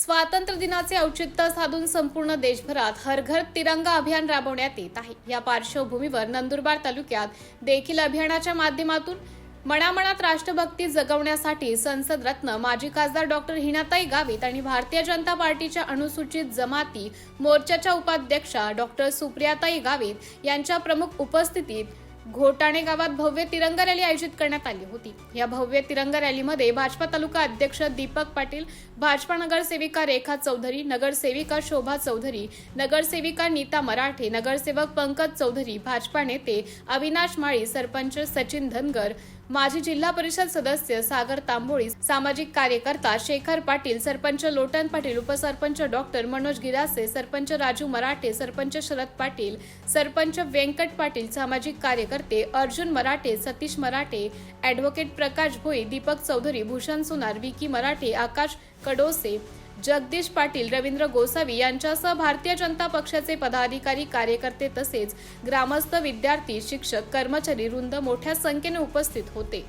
स्वातंत्र्य दिनाचे औचित्य साधून संपूर्ण देशभरात हर घर तिरंगा अभियान राबवण्यात येत आहे। या पार्श्वभूमीवर नंदुरबार तालुक्यात देखील अभियानाच्या माध्यमातून मनामनात राष्ट्रभक्ती जगवण्यासाठी संसद रत्न माजी खासदार डॉक्टर हिनाताई गावित आणि भारतीय जनता पार्टीच्या अनुसूचित जमाती मोर्चाच्या उपाध्यक्षा डॉक्टर सुप्रियाताई गावित यांच्या प्रमुख उपस्थितीत घोटाणे गावात भव्य तिरंगा रॅली आयोजित करण्यात आली होती। या भव्य तिरंगा रॅलीमध्ये भाजपा तालुका अध्यक्ष दीपक पाटील, भाजपा नगरसेविका रेखा चौधरी, नगरसेविका शोभा चौधरी, नगरसेविका नीता मराठे, नगरसेवक पंकज चौधरी, भाजपा नेते अविनाश माळी, सरपंच सचिन धनगर, माजी जिल्हा परिषद सदस्य सागर तांबोळी, सामाजिक कार्यकर्ता शेखर पाटील, सरपंच लोटन पाटील, उपसरपंच डॉक्टर मनोज गिरासे, सरपंच राजू मराठे, सरपंच शरद पाटील, सरपंच व्यंकट पाटील, सामाजिक कार्यकर्ते अर्जुन मराठे, सतीश मराठे, ॲडव्होकेट प्रकाश भोई, दीपक चौधरी, भूषण सुनार, विकी मराठे, आकाश कडोसे, जगदीश पाटील, रवींद्र गोसावी यांच्यासह भारतीय जनता पक्षाचे पदाधिकारी, कार्यकर्ते तसेच ग्रामस्थ, विद्यार्थी, शिक्षक, कर्मचारी वृंद मोठ्या संख्येने उपस्थित होते।